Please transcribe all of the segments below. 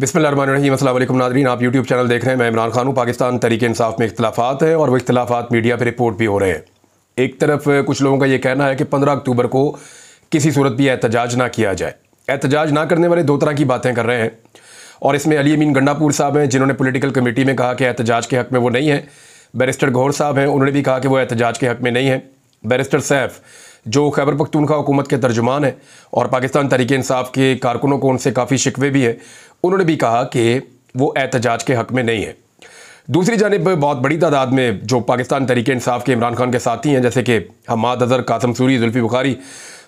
बिस्मिल्लाहिर्रहमानिर्रहीम। अस्सलाम वालेकुम नाज़रीन, आप यूट्यूब चैनल देख रहे हैं। मैं इमरान खान हूँ। पाकिस्तान तहरीक इंसाफ में इख्तिलाफ़ात हैं और वो इख्तिलाफ़ात मीडिया पर रिपोर्ट भी हो रहे हैं। एक तरफ कुछ लोगों का ये कहना है कि 15 अक्टूबर को किसी सूरत भी एहतजाज ना किया जाए। एहतजाज ना करने वाले दो तरह की बातें कर रहे हैं और इसमें अली अमीन गंडापुर साहब हैं जिन्होंने पॉलिटिकल कमेटी में कहा कि एहतजाज के हक़ में वो नहीं है। बैरिस्टर गौहर साहब हैं, उन्होंने भी कहा कि वो एहतजाज के हक़ में नहीं है। बैरिस्टर सैफ जो खैबर पख्तूनख्वा हुकूमत के तर्जुमान हैं और पाकिस्तान तहरीक इंसाफ के कारकुनों को उनसे काफ़ी शिकवे भी है, उन्होंने भी कहा कि वो एहतजाज के हक़ में नहीं है। दूसरी जानिब बहुत बड़ी तादाद में जो पाकिस्तान तहरीक इंसाफ के इमरान खान के साथी हैं, जैसे कि हमाद अज़हर, कासम सूरी, जुल्फ़ी बुखारी,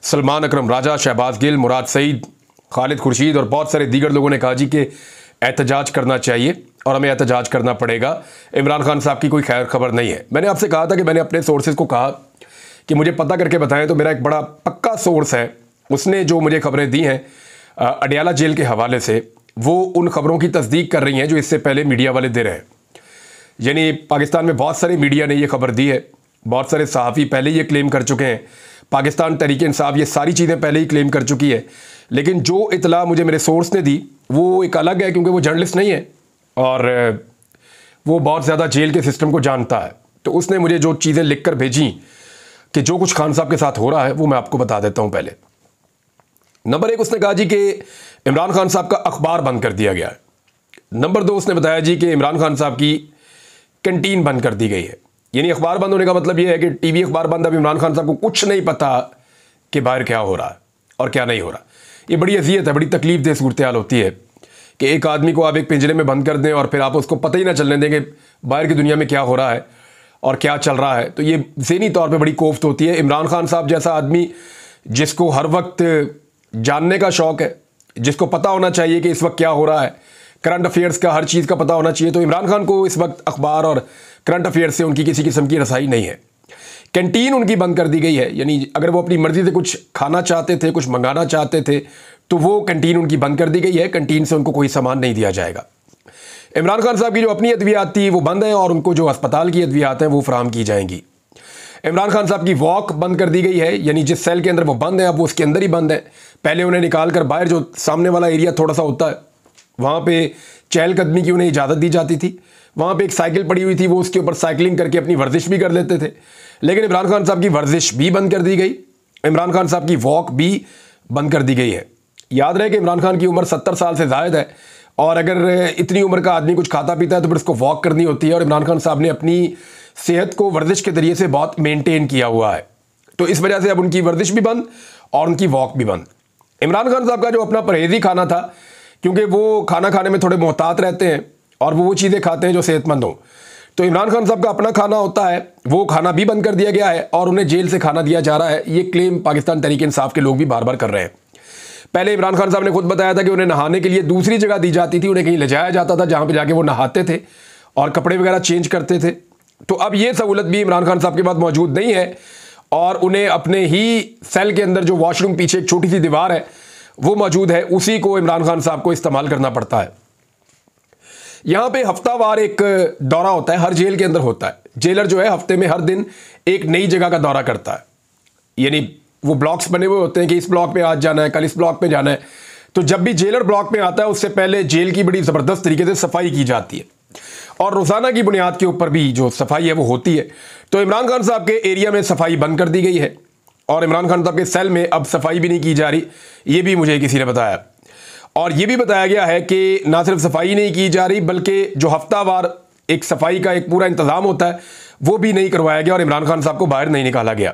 सलमान अकरम राजा, शहबाज गिल, मुराद सईद, खालिद खुर्शीद और बहुत सारे दीगर लोगों ने कहा जी कि एहतजाज करना चाहिए और हमें एहतजाज करना पड़ेगा। इमरान खान साहब की कोई खैर खबर नहीं है। मैंने आपसे कहा था कि मैंने अपने सोर्सेज को कहा कि मुझे पता करके बताएं, तो मेरा एक बड़ा पक्का सोर्स है, उसने जो मुझे खबरें दी हैं अडियाला जेल के हवाले से, वो उन खबरों की तस्दीक कर रही हैं जो इससे पहले मीडिया वाले दे रहे हैं। यानी पाकिस्तान में बहुत सारे मीडिया ने ये खबर दी है, बहुत सारे सहाफ़ी पहले ये क्लेम कर चुके हैं, पाकिस्तान तहरीक इंसाफ ये सारी चीज़ें पहले ही क्लेम कर चुकी है। लेकिन जो इतला मुझे मेरे सोर्स ने दी वो एक अलग है, क्योंकि वो जर्नलिस्ट नहीं है और वो बहुत ज़्यादा जेल के सिस्टम को जानता है। तो उसने मुझे जो चीज़ें लिख कर भेजी कि जो कुछ खान साहब के साथ हो रहा है वो मैं आपको बता देता हूँ। पहले नंबर 1 उसने कहा जी कि इमरान खान साहब का अखबार बंद कर दिया गया है। नंबर 2 उसने बताया जी कि इमरान खान साहब की कैंटीन बंद कर दी गई है। यानी अखबार बंद होने का मतलब ये है कि टीवी अखबार बंद, अब इमरान खान साहब को कुछ नहीं पता कि बाहर क्या हो रहा है और क्या नहीं हो रहा। ये बड़ी अजियत है, बड़ी तकलीफ दह सूरत हाल होती है कि एक आदमी को आप एक पिंजरे में बंद कर दें और फिर आप उसको पता ही ना चलने दें कि बाहर की दुनिया में क्या हो रहा है और क्या चल रहा है। तो ये ज़हनी तौर पे बड़ी कोफ्त होती है। इमरान खान साहब जैसा आदमी जिसको हर वक्त जानने का शौक़ है, जिसको पता होना चाहिए कि इस वक्त क्या हो रहा है, करंट अफेयर्स का हर चीज़ का पता होना चाहिए, तो इमरान खान को इस वक्त अखबार और करंट अफेयर्स से उनकी किसी किस्म की रसाई नहीं है। कैंटीन उनकी बंद कर दी गई है। यानी अगर वो अपनी मर्ज़ी से कुछ खाना चाहते थे, कुछ मंगाना चाहते थे, तो वो कैंटीन उनकी बंद कर दी गई है। कैंटीन से उनको कोई सामान नहीं दिया जाएगा। इमरान खान साहब की जो अपनी अद्वियात थी वो बंद है और उनको जो अस्पताल की अद्वियात हैं वो फराहम की जाएंगी। इमरान खान साहब की वॉक बंद कर दी गई है, यानी जिस सेल के अंदर वो बंद है अब वो उसके अंदर ही बंद है। पहले उन्हें निकाल कर बाहर जो सामने वाला एरिया थोड़ा सा होता है वहाँ पे चहलकदमी की उन्हें इजाज़त दी जाती थी। वहाँ पे एक साइकिल पड़ी हुई थी, वो उसके ऊपर साइकिलिंग करके अपनी वर्जिश भी कर लेते थे। लेकिन इमरान खान साहब की वर्जिश भी बंद कर दी गई, इमरान खान साहब की वॉक भी बंद कर दी गई है। याद रहे कि इमरान खान की उम्र 70 साल से ज़ायद है और अगर इतनी उम्र का आदमी कुछ खाता पीता है तो फिर उसको वॉक करनी होती है और इमरान खान साहब ने अपनी सेहत को वर्जिश के ज़रिए से बहुत मेंटेन किया हुआ है। तो इस वजह से अब उनकी वर्जिश भी बंद और उनकी वॉक भी बंद। इमरान खान साहब का जो अपना परहेज़ी खाना था, क्योंकि वो खाना खाने में थोड़े मोहतात रहते हैं और वो चीज़ें खाते हैं जो सेहतमंद हों, तो इमरान खान साहब का अपना खाना होता है, वो खाना भी बंद कर दिया गया है और उन्हें जेल से खाना दिया जा रहा है। ये क्लेम पाकिस्तान तहरीक इंसाफ के लोग भी बार बार कर रहे हैं। पहले इमरान खान साहब ने खुद बताया था कि उन्हें नहाने के लिए दूसरी जगह दी जाती थी, उन्हें कहीं ले जाया जाता था जहाँ पे जाके वो नहाते थे और कपड़े वगैरह चेंज करते थे। तो अब ये सहूलत भी इमरान खान साहब के पास मौजूद नहीं है और उन्हें अपने ही सेल के अंदर जो वॉशरूम पीछे एक छोटी सी दीवार है वो मौजूद है, उसी को इमरान खान साहब को इस्तेमाल करना पड़ता है। यहाँ पे हफ्तावार एक दौरा होता है, हर जेल के अंदर होता है। जेलर जो है हफ्ते में हर दिन एक नई जगह का दौरा करता है। यानी वो ब्लॉक्स बने हुए होते हैं कि इस ब्लॉक पे आज जाना है, कल इस ब्लॉक पे जाना है। तो जब भी जेलर ब्लॉक में आता है उससे पहले जेल की बड़ी ज़बरदस्त तरीके से सफाई की जाती है और रोज़ाना की बुनियाद के ऊपर भी जो सफाई है वो होती है। तो इमरान खान साहब के एरिया में सफाई बंद कर दी गई है और इमरान खान साहब के सेल में अब सफाई भी नहीं की जा रही, ये भी मुझे किसी ने बताया। और ये भी बताया गया है कि ना सिर्फ सफाई नहीं की जा रही बल्कि जो हफ्तावार एक सफाई का एक पूरा इंतज़ाम होता है वो भी नहीं करवाया गया और इमरान खान साहब को बाहर नहीं निकाला गया।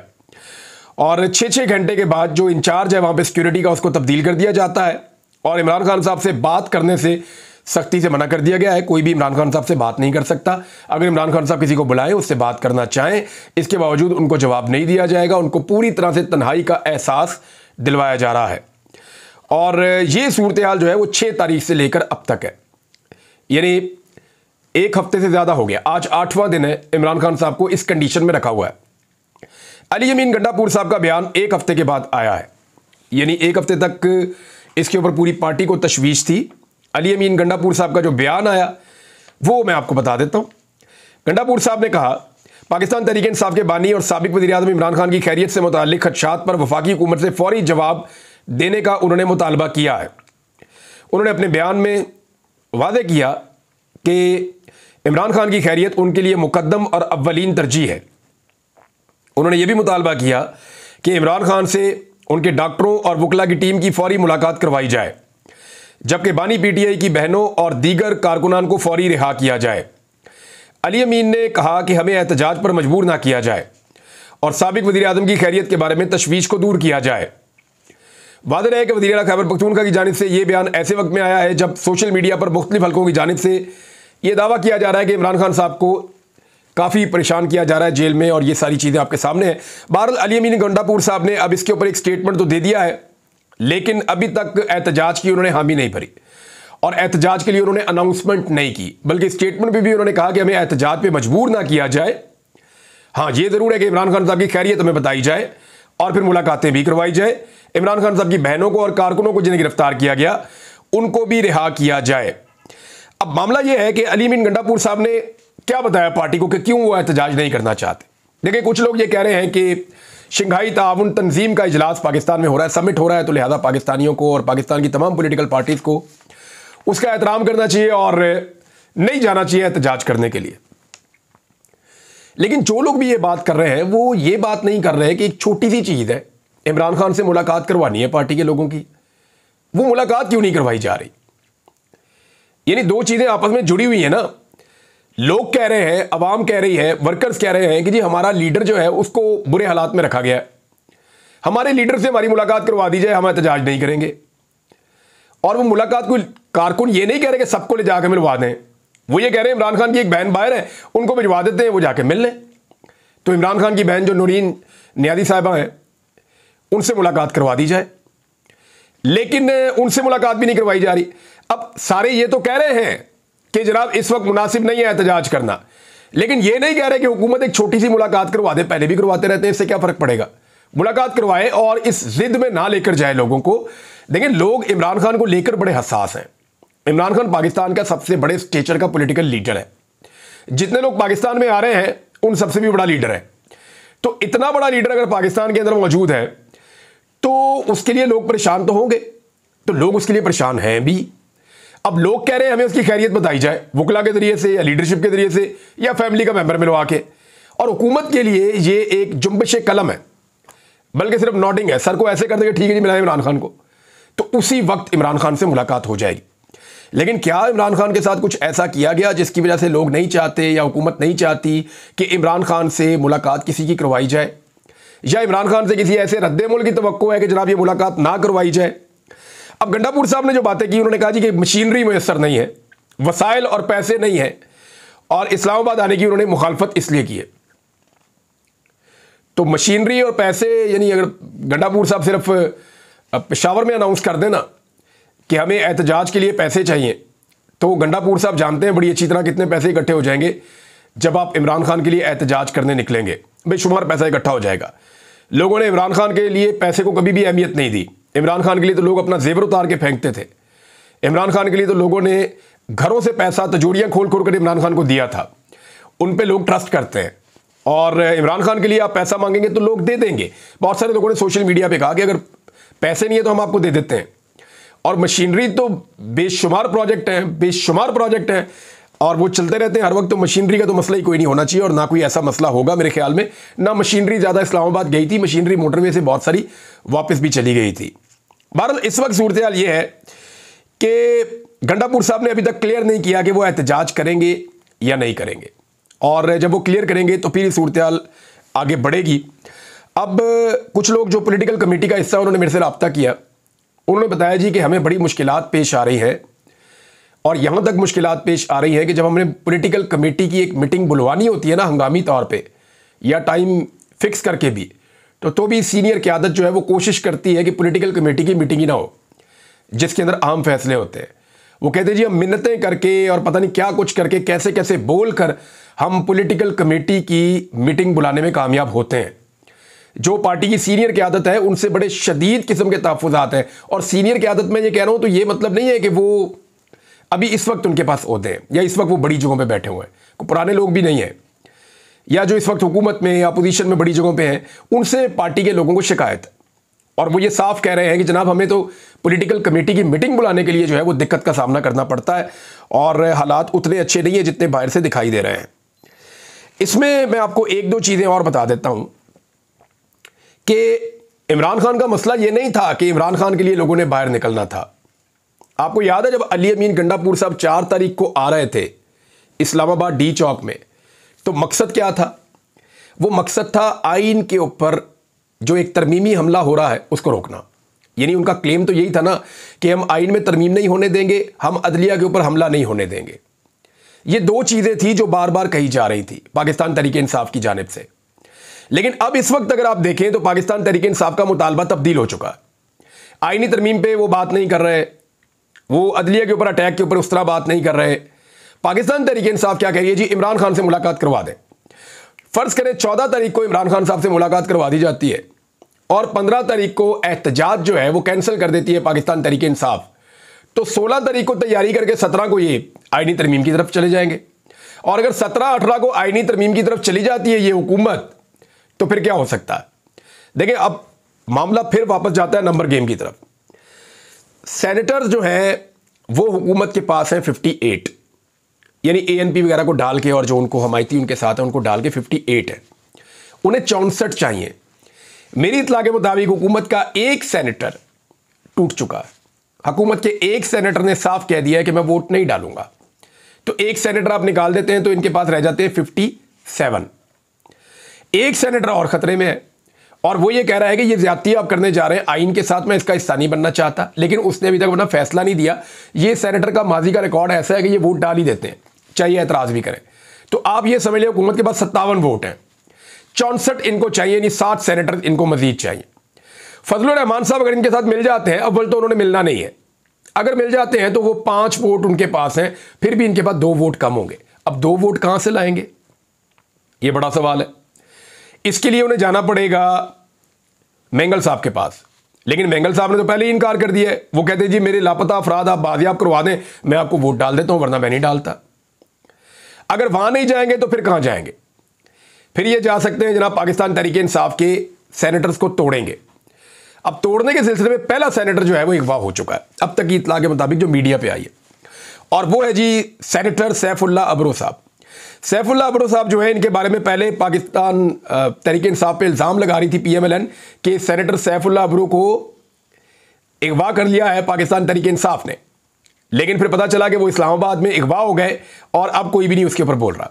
और 6-6 घंटे के बाद जो इंचार्ज है वहाँ पे सिक्योरिटी का, उसको तब्दील कर दिया जाता है और इमरान खान साहब से बात करने से सख्ती से मना कर दिया गया है। कोई भी इमरान खान साहब से बात नहीं कर सकता। अगर इमरान खान साहब किसी को बुलाएं, उससे बात करना चाहें, इसके बावजूद उनको जवाब नहीं दिया जाएगा। उनको पूरी तरह से तन्हाई का एहसास दिलवाया जा रहा है और ये सूरत हाल जो है वो 6 तारीख से लेकर अब तक है। यानी एक हफ्ते से ज़्यादा हो गया, आज 8वां दिन है इमरान खान साहब को इस कंडीशन में रखा हुआ है। अली अमीन गंडापुर साहब का बयान एक हफ्ते के बाद आया है, यानी एक हफ्ते तक इसके ऊपर पूरी पार्टी को तशवीश थी। अली अमीन गंडापुर साहब का जो बयान आया वो मैं आपको बता देता हूँ। गंडापुर साहब ने कहा, पाकिस्तान तहरीक इंसाफ के बानी और साबिक वज़ीर-ए-आज़म इमरान खान की खैरियत से मुताल्लिक़ खदशात पर वफाकी हुकूमत से फौरी जवाब देने का उन्होंने मुतालबा किया है। उन्होंने अपने बयान में वादे किया कि इमरान खान की खैरियत उनके लिए मुकद्दम और अव्वलीन तरजीह है। उन्होंने यह भी मुतालबा किया कि इमरान खान से उनके डॉक्टरों और वकला की टीम की फौरी मुलाकात करवाई जाए, जबकि बानी पीटीआई की बहनों और दीगर कारकुनान को फौरी रिहा किया जाए। अली अमीन ने कहा कि हमें एहतजाज पर मजबूर ना किया जाए और साबिक वज़ीर आज़म की खैरियत के बारे में तशवीश को दूर किया जाए। वाज़ेह है कि वज़ीर आला खैबर पख्तूनख्वा की जानिब से यह बयान ऐसे वक्त में आया है जब सोशल मीडिया पर मुख्तलिफ हलकों की जानिब से यह दावा किया जा रहा है कि इमरान खान साहब को काफ़ी परेशान किया जा रहा है जेल में, और ये सारी चीज़ें आपके सामने हैं। बहरहाल अली अमीन गंडापुर साहब ने अब इसके ऊपर एक स्टेटमेंट तो दे दिया है, लेकिन अभी तक एहतजाज की उन्होंने हामी नहीं भरी और एहतजाज के लिए उन्होंने अनाउंसमेंट नहीं की, बल्कि स्टेटमेंट में भी उन्होंने कहा कि हमें एहतजाज पे मजबूर ना किया जाए। हाँ, ये ज़रूर है कि इमरान खान साहब की खैरियत हमें बताई जाए और फिर मुलाकातें भी करवाई जाए। इमरान खान साहब की बहनों को और कारकुनों को जिन्हें गिरफ्तार किया गया उनको भी रिहा किया जाए। अब मामला यह है कि अली अमीन गंडापुर साहब ने क्या बताया पार्टी को कि क्यों वो एहतजाज नहीं करना चाहते। देखिए, कुछ लोग ये कह रहे हैं कि शंघाई ताउन तंजीम का इजलास पाकिस्तान में हो रहा है, समिट हो रहा है, तो लिहाजा पाकिस्तानियों को और पाकिस्तान की तमाम पॉलिटिकल पार्टीज को उसका एहतराम करना चाहिए और नहीं जाना चाहिए एहतजाज करने के लिए। लेकिन जो लोग भी ये बात कर रहे हैं वो ये बात नहीं कर रहे हैं कि एक छोटी सी चीज़ है, इमरान खान से मुलाकात करवानी है पार्टी के लोगों की, वो मुलाकात क्यों नहीं करवाई जा रही। यानी दो चीज़ें आपस में जुड़ी हुई है ना। लोग कह रहे हैं, अवाम कह रही है, वर्कर्स कह रहे हैं कि जी हमारा लीडर जो है उसको बुरे हालात में रखा गया है, हमारे लीडर से हमारी मुलाकात करवा दी जाए, हम एहतजाज नहीं करेंगे। और वो मुलाकात कोई कारकुन ये नहीं कह रहे कि सबको ले जाकर मिलवा दें, वो ये कह रहे हैं इमरान खान की एक बहन बाहर है, उनको भिजवा देते हैं, वो जाके मिल लें। तो इमरान खान की बहन जो नूरीन नियाज़ी साहिबा हैं उनसे मुलाकात करवा दी जाए, लेकिन उनसे मुलाकात भी नहीं करवाई जा रही। अब सारे ये तो कह रहे हैं कि जनाब इस वक्त मुनासिब नहीं है एहतजाज करना, लेकिन ये नहीं कह रहे कि हुकूमत एक छोटी सी मुलाकात करवा दे, पहले भी करवाते रहते हैं, इससे क्या फ़र्क पड़ेगा। मुलाकात करवाए और इस जिद में ना लेकर जाए लोगों को। देखिए, लोग इमरान खान को लेकर बड़े हसास हैं। इमरान खान पाकिस्तान का सबसे बड़े स्टेचर का पॉलिटिकल लीडर है, जितने लोग पाकिस्तान में आ रहे हैं उन सबसे भी बड़ा लीडर है। तो इतना बड़ा लीडर अगर पाकिस्तान के अंदर मौजूद है तो उसके लिए लोग परेशान तो होंगे, तो लोग उसके लिए परेशान हैं भी। अब लोग कह रहे हैं हमें उसकी खैरियत बताई जाए, वकला के जरिए से या लीडरशिप के जरिए से या फैमिली का मेंबर मिलवा के, और हुकूमत के लिए ये एक जुम्बिश कलम है, बल्कि सिर्फ नोटिंग है, सर को ऐसे कर देंगे ठीक है जी मिला इमरान खान को, तो उसी वक्त इमरान खान से मुलाकात हो जाएगी। लेकिन क्या इमरान खान के साथ कुछ ऐसा किया गया जिसकी वजह से लोग नहीं चाहते या हुकूमत नहीं चाहती कि इमरान खान से मुलाकात किसी की करवाई जाए, या इमरान खान से किसी ऐसे रद्द-ए-अमल की तवक्को है कि जनाब ये मुलाकात ना करवाई जाए। अब गंडापुर साहब ने जो बातें की, उन्होंने कहा जी कि मशीनरी मुयस्सर नहीं है, वसाइल और पैसे नहीं है, और इस्लामाबाद आने की उन्होंने मुखालफत इसलिए की है। तो मशीनरी और पैसे, यानी अगर गंडापुर साहब सिर्फ पेशावर में अनाउंस कर देना कि हमें एहतजाज के लिए पैसे चाहिए, तो गंडापुर साहब जानते हैं बड़ी अच्छी तरह कितने पैसे इकट्ठे हो जाएंगे जब आप इमरान खान के लिए एहतजाज करने निकलेंगे। बेशुमार पैसा इकट्ठा हो जाएगा। लोगों ने इमरान खान के लिए पैसे को कभी भी अहमियत नहीं दी। इमरान खान के लिए तो लोग अपना जेवर उतार के फेंकते थे। इमरान खान के लिए तो लोगों ने घरों से पैसा, तजोरियाँ खोल खोल कर इमरान खान को दिया था। उन पे लोग ट्रस्ट करते हैं, और इमरान खान के लिए आप पैसा मांगेंगे तो लोग दे देंगे। बहुत सारे लोगों ने सोशल मीडिया पे कहा कि अगर पैसे नहीं है तो हम आपको दे देते हैं। और मशीनरी तो बेशुमार प्रोजेक्ट हैं और वो चलते रहते हैं हर वक्त, तो मशीनरी का तो मसला ही कोई नहीं होना चाहिए, और ना कोई ऐसा मसला होगा मेरे ख्याल में। ना मशीनरी ज़्यादा इस्लामाबाद गई थी, मशीनरी मोटरवे से बहुत सारी वापस भी चली गई थी। बहरहाल इस वक्त सूरत हाल ये है कि गंडापुर साहब ने अभी तक क्लियर नहीं किया कि वो एहतजाज करेंगे या नहीं करेंगे, और जब वो क्लियर करेंगे तो फिर सूरत हाल आगे बढ़ेगी। अब कुछ लोग जो पॉलिटिकल कमेटी का हिस्सा, उन्होंने मेरे से रब्ता किया। उन्होंने बताया जी कि हमें बड़ी मुश्किलात पेश आ रही है, और यहाँ तक मुश्किलात पेश आ रही है कि जब हमने पॉलिटिकल कमेटी की एक मीटिंग बुलवानी होती है ना हंगामी तौर पे, या टाइम फिक्स करके भी, तो भी सीनियर क़यादत जो है वो कोशिश करती है कि पॉलिटिकल कमेटी की मीटिंग ही ना हो जिसके अंदर अहम फैसले होते हैं। वो कहते हैं जी हम मिन्नतें करके और पता नहीं क्या कुछ करके, कैसे कैसे बोल कर हम पॉलिटिकल कमेटी की मीटिंग बुलाने में कामयाब होते हैं। जो पार्टी की सीनियर क़यादत है उनसे बड़े शदीद किस्म के तहफ़्फ़ुज़ात हैं, और सीनियर क़यादत में ये कह रहा हूँ तो ये मतलब नहीं है कि वो अभी इस वक्त उनके पास ओहदे हैं या इस वक्त वो बड़ी जगहों पे बैठे हुए हैं, कोई पुराने लोग भी नहीं हैं, या जो इस वक्त हुकूमत में या अपोजिशन में बड़ी जगहों पे हैं, उनसे पार्टी के लोगों को शिकायत है। और वो ये साफ कह रहे हैं कि जनाब हमें तो पॉलिटिकल कमेटी की मीटिंग बुलाने के लिए जो है वो दिक्कत का सामना करना पड़ता है और हालात उतने अच्छे नहीं है जितने बाहर से दिखाई दे रहे हैं। इसमें मैं आपको एक दो चीज़ें और बता देता हूं कि इमरान खान का मसला ये नहीं था कि इमरान खान के लिए लोगों ने बाहर निकलना था। आपको याद है जब अली अमीन गंडापुर साहब 4 तारीख को आ रहे थे इस्लामाबाद डी चौक में, तो मकसद क्या था? वो मकसद था आइन के ऊपर जो एक तरमीमी हमला हो रहा है उसको रोकना। यानी उनका क्लेम तो यही था ना कि हम आइन में तरमीम नहीं होने देंगे, हम अदलिया के ऊपर हमला नहीं होने देंगे। ये दो चीज़ें थी जो बार बार कही जा रही थी पाकिस्तान तहरीक इंसाफ की जानिब से। लेकिन अब इस वक्त अगर आप देखें तो पाकिस्तान तहरीक इंसाफ का मुतालबा तब्दील हो चुका है। आइनी तरमीम पे वो बात नहीं कर रहे, वो अदलिया के ऊपर अटैक के ऊपर उस तरह बात नहीं कर रहे। पाकिस्तान तहरीक इंसाफ क्या कह रही है जी, इमरान खान से मुलाकात करवा दें। फर्ज करें 14 तारीख को इमरान खान साहब से मुलाकात करवा दी जाती है और 15 तारीख को एहतजाज जो है वो कैंसिल कर देती है पाकिस्तान तहरीक इंसाफ, तो 16 तारीख को तैयारी करके 17 को ये आइनी तरमीम की तरफ चले जाएंगे। और अगर 17-18 को आइनी तरमीम की तरफ चली जाती है ये हुकूमत, तो फिर क्या हो सकता है? देखिए अब मामला फिर वापस जाता है नंबर गेम की तरफ। सेनेटर्स जो हैं वो हुकूमत के पास हैं 58, यानी ANP वगैरह को डाल के और जो उनको हमायती उनके साथ है उनको डाल के 58 है। उन्हें 64 चाहिए। मेरी इत्तला के मुताबिक हुकूमत का एक सेनेटर टूट चुका है। हुकूमत के एक सेनेटर ने साफ कह दिया है कि मैं वोट नहीं डालूंगा। तो एक सेनेटर आप निकाल देते हैं तो इनके पास रह जाते हैं 57। एक सेनेटर और खतरे में है और वो ये कह रहा है कि ये ज्यादती आप करने जा रहे हैं आइन के साथ, मैं इसका हिस्सा नहीं बनना चाहता। लेकिन उसने अभी तक अपना फैसला नहीं दिया। ये सेनेटर का माजी का रिकॉर्ड ऐसा है कि ये वोट डाल ही देते हैं चाहे एतराज भी करें। तो आप ये समझ लें हुकूमत के पास 57 वोट हैं, 64 इनको चाहिए, यानी 7 सेनेटर इनको मजीद चाहिए। फजलुर रहमान साहब अगर इनके साथ मिल जाते हैं, अव्वल तो उन्होंने मिलना नहीं है, अगर मिल जाते हैं तो वो 5 वोट उनके पास हैं, फिर भी इनके पास 2 वोट कम होंगे। अब 2 वोट कहां से लाएंगे, ये बड़ा सवाल है। इसके लिए उन्हें जाना पड़ेगा मेंगल साहब के पास, लेकिन मेंगल साहब ने तो पहले ही इनकार कर दिया है। वो कहते हैं जी मेरे लापता अफराद आप बाजियाब करवा दें, मैं आपको वोट डाल देता हूं, वरना मैं नहीं डालता। अगर वहां नहीं जाएंगे तो फिर कहां जाएंगे? फिर ये जा सकते हैं जनाब पाकिस्तान तहरीक इंसाफ के सेनेटर्स को तोड़ेंगे। अब तोड़ने के सिलसिले में पहला सेनेटर जो है वो अगवा हो चुका है अब तक की इत्तला के मुताबिक जो मीडिया पे आई है, और वो है जी सेनेटर सैफुल्लाह अब्रो साहब। सैफुल्लाह अब्रो साहब जो है, इनके बारे में पहले पाकिस्तान तहरीक इंसाफ पे इल्ज़ाम लगा रही थी PMLN कि सेनेटर सैफुल्लाह अब्रो को अगवा कर लिया है पाकिस्तान तहरीक इंसाफ ने। लेकिन फिर पता चला कि वो इस्लामाबाद में अगवा हो गए और अब कोई भी नहीं उसके ऊपर बोल रहा।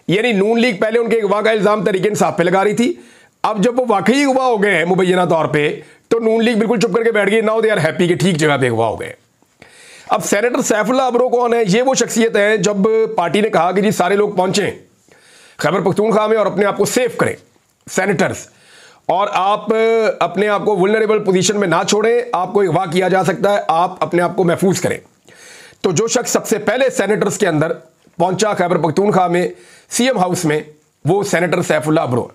यानी नून लीग पहले उनके अगवा का इल्ज़ाम तहरीक इंसाफ पे लगा रही थी, अब जब वो वाकई अगवा हो गए हैं मुबैना तौर पे, तो नून लीग बिल्कुल चुप करके बैठ गई। नाउ दे आर हैप्पी कि ठीक जगह पे अगवा हो गए। अब सेनेटर सैफुल्लाह अब्रो कौन है? ये वो शख्सियत है जब पार्टी ने कहा कि जी सारे लोग पहुंचें खैबर पख्तूनख्वा में और अपने आप को सेफ करें सेनेटर्स, और आप अपने आप को वुल्नरेबल पोजीशन में ना छोड़ें, आपको अगवा किया जा सकता है, आप अपने आप को महफूज करें। तो जो शख्स सबसे पहले सेनेटर्स के अंदर पहुंचा खैबर पख्तूनख्वा में CM हाउस में, वो सेनेटर सैफुल्लाह अब्रो।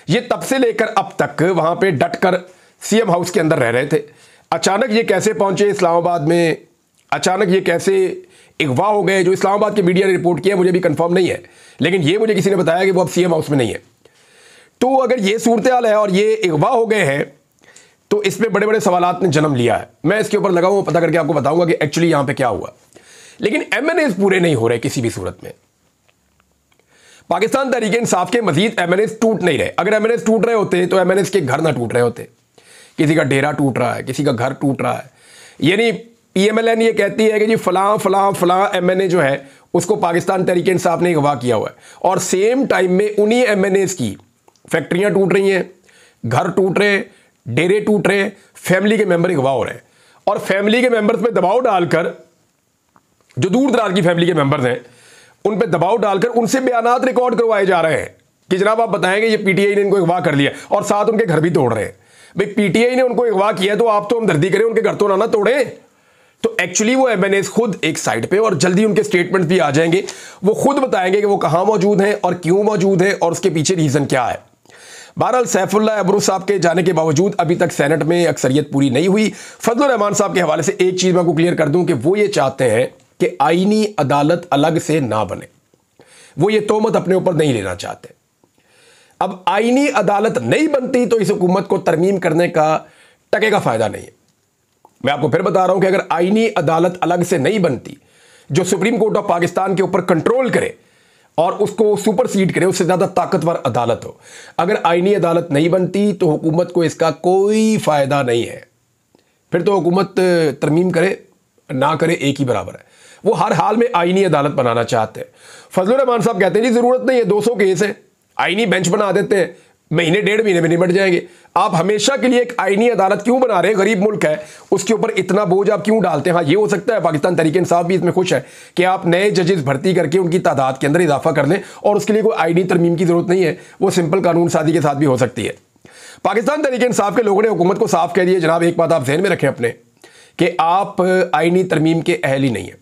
ये तब से लेकर अब तक वहां पे डटकर CM हाउस के अंदर रह रहे थे। अचानक ये कैसे पहुंचे इस्लामाबाद में, अचानक ये कैसे अगवा हो गए? जो इस्लामाबाद की मीडिया ने रिपोर्ट किया मुझे भी कंफर्म नहीं है, लेकिन ये मुझे किसी ने बताया कि वो अब CM हाउस में नहीं है। तो अगर ये सूरत हाल है और ये अगवा हो गए हैं तो इसमें बड़े बड़े सवालात ने जन्म लिया है। मैं इसके ऊपर लगा हूं पता करके आपको बताऊंगा कि एक्चुअली यहां पे क्या हुआ। लेकिन MNAs पूरे नहीं हो रहे किसी भी सूरत में। पाकिस्तान तहरीक इंसाफ के मजीद MNAs टूट नहीं रहे। अगर MNAs टूट रहे होते तो MNAs के घर ना टूट रहे होते। किसी का डेरा टूट रहा है, किसी का घर टूट रहा है। यानी PMLN ये कहती है कि जी फलां फलां फलां MNA जो है उसको पाकिस्तान तहरीक इंसाफ ने अगवा किया हुआ है, और सेम टाइम में उन्हीं MNAs की फैक्ट्रियां टूट रही हैं, घर टूट रहे हैं, डेरे टूट रहे हैं, फैमिली के मेंबर अगवा हो रहे हैं। और फैमिली के मेंबर्स पे दबाव डालकर, जो दूर दराज की फैमिली के मेंबर्स हैं उन पे दबाव डालकर उनसे बयानात रिकॉर्ड करवाए जा रहे हैं कि जनाब आप बताएंगे ये PTI ने इनको अगवा कर लिया, और साथ उनके घर भी तोड़ रहे हैं। भाई PTI ने उनको अगवा किया तो आप तो हमदर्दी करें, उनके घर तो ना तोड़े। तो एक्चुअली वो MNAs खुद एक साइड पे, और जल्दी उनके स्टेटमेंट भी आ जाएंगे, वो खुद बताएंगे कि वो कहां मौजूद हैं और क्यों मौजूद हैं और उसके पीछे रीजन क्या है। बहरहाल सैफुल्लाह अब्रो साहब के जाने के बावजूद अभी तक सेनेट में अक्सरियत पूरी नहीं हुई। फजलुर रहमान साहब के हवाले से एक चीज मैं आपको क्लियर कर दूं कि वो ये चाहते हैं कि आईनी अदालत अलग से ना बने, वो ये तोहमत अपने ऊपर नहीं लेना चाहते। अब आईनी अदालत नहीं बनती तो इस हुकूमत को तरमीम करने का टके का फायदा नहीं है। मैं आपको फिर बता रहा हूं कि अगर आईनी अदालत अलग से नहीं बनती जो सुप्रीम कोर्ट ऑफ पाकिस्तान के ऊपर कंट्रोल करे और उसको सुपरसीड करे, उससे ज्यादा ताकतवर अदालत हो, अगर आईनी अदालत नहीं बनती तो हुकूमत को इसका कोई फायदा नहीं है। फिर तो हुकूमत तरमीम करे ना करे एक ही बराबर है। वो हर हाल में आईनी अदालत बनाना चाहते हैं। फजलुर रहमान साहब कहते हैं जी जरूरत नहीं है, 200 केस है, आईनी बेंच बना देते हैं, महीने 1.5 महीने में निपट जाएंगे। आप हमेशा के लिए एक आईनी अदालत क्यों बना रहे हैं? गरीब मुल्क है, उसके ऊपर इतना बोझ आप क्यों डालते हैं? हाँ, ये हो सकता है पाकिस्तान तहरीक इंसाफ भी इसमें खुश है कि आप नए जजेस भर्ती करके उनकी तादाद के अंदर इजाफा कर दें और उसके लिए कोई आईनी तरमीम की जरूरत नहीं है, वो सिंपल कानून साजी के साथ भी हो सकती है। पाकिस्तान तहरीक इंसाफ के लोगों ने हुकूमत को साफ कह दिया, जनाब एक बात आप ज़हन में रखें अपने कि आप आईनी तरमीम के अहल ही नहीं है।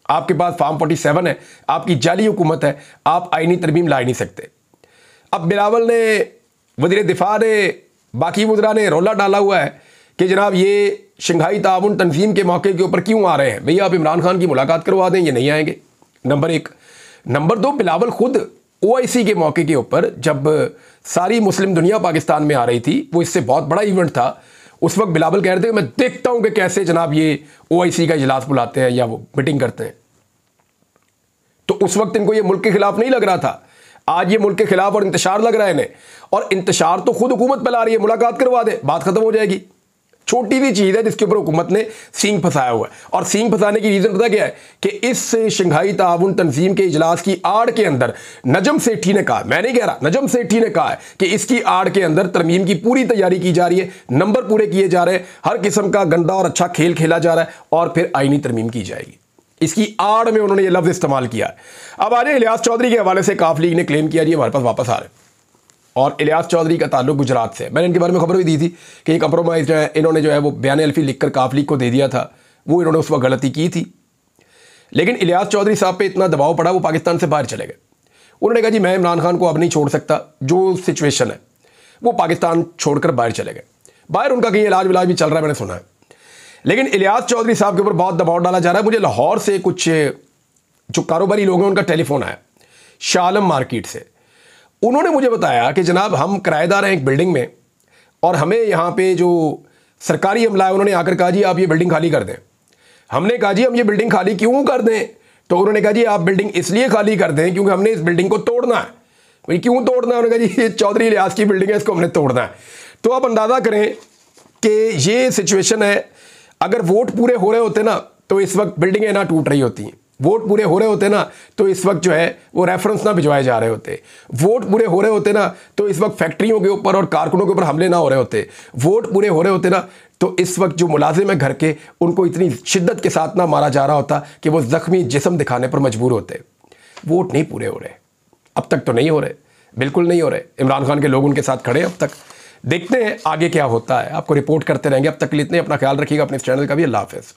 आपके पास फार्म 47 है, आपकी जाली हुकूमत है, आप आईनी तरमीम ला नहीं सकते। अब बिलावल ने, वज़ीर दिफा ने, बाकी वज़रा ने रौला डाला हुआ है कि जनाब ये शंघाई ताउन तंजीम के मौके के ऊपर क्यों आ रहे हैं? भैया आप इमरान खान की मुलाकात करवा दें, ये नहीं आएंगे, नंबर 1। नंबर 2, बिलावल खुद OIC के मौके के ऊपर जब सारी मुस्लिम दुनिया पाकिस्तान में आ रही थी, वो इससे बहुत बड़ा इवेंट था, उस वक्त बिलावल कह रहे थे मैं देखता हूं कि कैसे जनाब ये OIC का इजलास बुलाते हैं या वो मीटिंग करते हैं। तो उस वक्त इनको ये मुल्क के खिलाफ नहीं लग रहा था, आज ये मुल्क के खिलाफ और इंतशार लग रहा है इन्हें, और इंतशार तो खुद हुकूमत फैला रही है। मुलाकात करवा दे, बात खत्म हो जाएगी। छोटी सी चीज़ है जिसके ऊपर हुकूमत ने सींग फंसाया हुआ है, और सींग फंसाने की रीज़न पता क्या है कि इस शंघाई ताउन तंजीम के इजलास की आड़ के अंदर नजम सेठी ने कहा, मैं नहीं कह रहा, नजम सेठी ने कहा है कि इसकी आड़ के अंदर तरमीम की पूरी तैयारी की जा रही है, नंबर पूरे किए जा रहे हैं, हर किस्म का गंदा और अच्छा खेल खेला जा रहा है, और फिर आईनी तरमीम की जाएगी। इसकी आड़ में उन्होंने ये लफ्ज़ इस्तेमाल किया है। अब आज इलियास चौधरी के हवाले से काफ लीग ने क्लेम किया जी हमारे पास वापस आ रहे हैं, और इलियास चौधरी का ताल्लुक गुजरात से। मैंने इनके बारे में खबर भी दी थी कि कंप्रोमाइज जो है इन्होंने जो है वो बयान अल्फी लिखकर काफ लीग को दे दिया था, वो इन्होंने उस वक्त गलती की थी। लेकिन इलियास चौधरी साहब पे इतना दबाव पड़ा, वो पाकिस्तान से बाहर चले गए। उन्होंने कहा जी मैं इमरान खान को अब नहीं छोड़ सकता, जो सिचुएशन है, वो पाकिस्तान छोड़कर बाहर चले गए। बाहर उनका कहीं इलाज विलाज भी चल रहा है, मैंने सुना है। लेकिन इलियास चौधरी साहब के ऊपर बहुत दबाव डाला जा रहा है। मुझे लाहौर से कुछ जो कारोबारी लोग हैं उनका टेलीफोन आया, शाह आलम मार्केट से। उन्होंने मुझे बताया कि जनाब हम किराएदार हैं एक बिल्डिंग में, और हमें यहाँ पे जो सरकारी अमला है उन्होंने आकर कहा जी आप ये बिल्डिंग खाली कर दें। हमने कहा जी हम ये बिल्डिंग खाली क्यों कर दें? तो उन्होंने कहा जी आप बिल्डिंग इसलिए खाली कर दें क्योंकि हमने इस बिल्डिंग को तोड़ना है। भाई क्यों तोड़ना है? उन्होंने कहा जी ये चौधरी इलियास की बिल्डिंग है, इसको हमने तोड़ना है। तो आप अंदाज़ा करें कि ये सिचुएशन है। अगर वोट पूरे हो रहे होते ना तो इस वक्त बिल्डिंगें ना टूट रही होती हैं, वोट पूरे हो रहे होते ना तो इस वक्त जो है वो रेफरेंस ना भिजवाए जा रहे होते, वोट पूरे हो रहे होते ना तो इस वक्त फैक्ट्रियों के ऊपर और कारकुनों के ऊपर हमले ना हो रहे होते, वोट पूरे हो रहे होते ना तो इस वक्त जो मुलाजिम है घर के उनको इतनी शिद्दत के साथ ना मारा जा रहा होता कि वो जख्मी जिस्म दिखाने पर मजबूर होते। वोट नहीं पूरे हो रहे, अब तक तो नहीं हो रहे, बिल्कुल नहीं हो रहे। इमरान खान के लोग उनके साथ खड़े अब तक। देखते हैं आगे क्या होता है, आपको रिपोर्ट करते रहेंगे। अब तक के लिए इतने, अपना ख्याल रखिएगा, अपने इस चैनल का भी। अल्लाह हाफ़िज़।